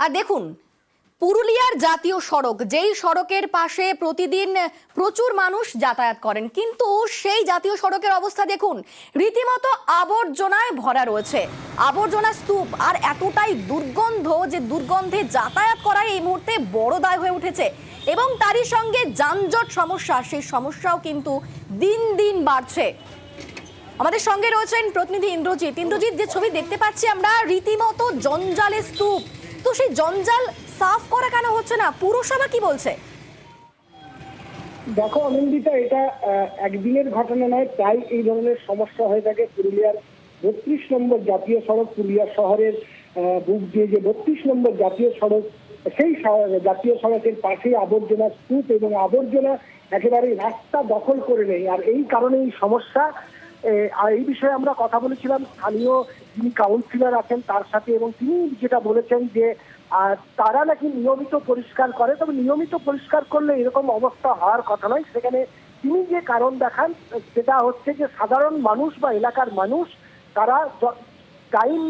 আর দেখুন, পুরুলিয়ার জাতীয় সড়ক, যেই সড়কের পাশে প্রতিদিন প্রচুর মানুষ যাতায়াত করেন, কিন্তু সেই জাতীয় সড়কের অবস্থা দেখুন, রীতিমতো আবর্জনায় ভরা রয়েছে। আবর্জনা স্তূপ, আর এতটাই দুর্গন্ধ যে দুর্গন্ধে যাতায়াত করার এই মুহূর্তে বড় দায় হয়ে উঠেছে। এবং তারই সঙ্গে যানজট সমস্যা, সেই সমস্যাও কিন্তু দিন দিন বাড়ছে। আমাদের সঙ্গে রয়েছেন প্রতিনিধি ইন্দ্রজিৎ। ইন্দ্রজিৎ, যে ছবি দেখতে পাচ্ছি আমরা, রীতিমতো জঞ্জালের স্তূপ, তো সেই জঞ্জাল সাফ করা কেন হচ্ছে না? পুরসভা কি বলছে? দেখো অনিন্দিতা, এটা একদিনের ঘটনা নয়, প্রায় এই ধরনের সমস্যা হয়ে থাকে। পুরুলিয়ার 32 নম্বর জাতীয় সড়ক, পুরুলিয়া শহরের বুক দিয়ে যে 32 নম্বর জাতীয় সড়ক, সেই জাতীয় সড়কের পাশেই আবর্জনা স্তূপ এবং আবর্জনা একেবারেই রাস্তা দখল করে নেই। আর এই কারণে এই সমস্যা। এই বিষয়ে আমরা কথা বলেছিলাম স্থানীয় যিনি কাউন্সিলর আছেন তার সাথে, এবং তিনি যেটা বলেছেন যে তারা নাকি নিয়মিত পরিষ্কার করে, তবে নিয়মিত পরিষ্কার করলে এরকম অবস্থা হওয়ার কথা নয়। সেখানে তিনি যে কারণ দেখান সেটা হচ্ছে যে সাধারণ মানুষ বা এলাকার মানুষ তারা টাইম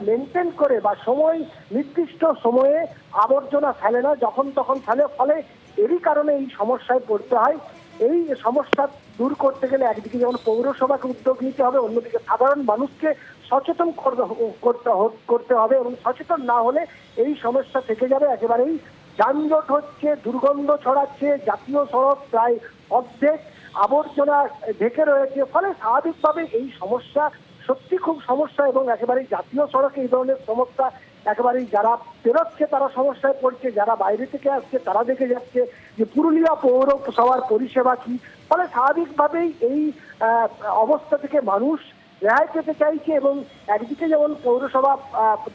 মেনটেন করে বা সময়, নির্দিষ্ট সময়ে আবর্জনা ফেলে না, যখন তখন ফেলে। ফলে এরই কারণে এই সমস্যায় পড়তে হয়। এই সমস্যা দূর করতে গেলে একদিকে যেমন পৌরসভাকে উদ্যোগ নিতে হবে, অন্যদিকে সাধারণ মানুষকে সচেতন করতে হবে, এবং সচেতন না হলে এই সমস্যা থেকে যাবে। একেবারেই যানজট হচ্ছে, দুর্গন্ধ ছড়াচ্ছে, জাতীয় সড়ক প্রায় অর্ধেক আবর্জনা ঢেকে রয়েছে। ফলে স্বাভাবিকভাবে এই সমস্যা সত্যি খুব সমস্যা, এবং একেবারেই জাতীয় সড়কে এই ধরনের সমস্যা একেবারেই যারা বেরোচ্ছে তারা সমস্যায় পড়ছে, যারা বাইরে থেকে আসছে তারা দেখে যাচ্ছে যে পুরুলিয়া পৌরসভার পরিষেবা কি। ফলে স্বাভাবিকভাবেই এই অবস্থা থেকে মানুষ রেহাই পেতে চাইছে, এবং একদিকে যেমন পৌরসভা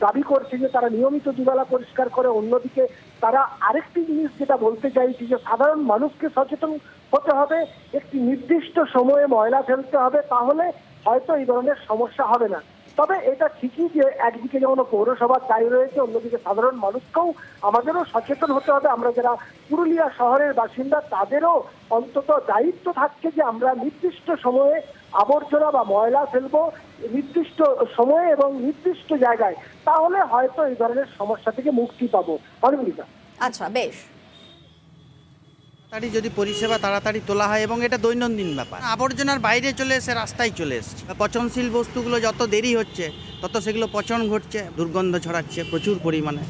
দাবি করছে যে তারা নিয়মিত দুবেলা পরিষ্কার করে, অন্যদিকে তারা আরেকটি জিনিস যেটা বলতে চাইছে যে সাধারণ মানুষকে সচেতন হতে হবে, একটি নির্দিষ্ট সময়ে ময়লা ফেলতে হবে, তাহলে হয়তো এই ধরনের সমস্যা হবে না। তবে এটা ঠিকই যে একদিকে যেমন পৌরসভার দায়ী রয়েছে, অন্যদিকে সাধারণ মানুষকেও আমাদেরও সচেতন হতে হবে। আমরা যারা পুরুলিয়া শহরের বাসিন্দা তাদেরও অন্তত দায়িত্ব থাকছে যে আমরা নির্দিষ্ট সময়ে আবর্জনা বা ময়লা ফেলবো, নির্দিষ্ট সময়ে এবং নির্দিষ্ট জায়গায়, তাহলে হয়তো এই ধরনের সমস্যা থেকে মুক্তি পাবো। অনিন্দিতা। আচ্ছা, বেশ। তাড়াতাড়ি যদি পরিষেবা তাড়াতাড়ি তোলা হয়, এবং এটা দৈনন্দিন ব্যাপার, আবর্জনার বাইরে চলে এসে রাস্তায় চলে এসছে। পচনশীল বস্তুগুলো যত দেরি হচ্ছে তত সেগুলো পচন ঘটছে, দুর্গন্ধ ছড়াচ্ছে প্রচুর পরিমাণে।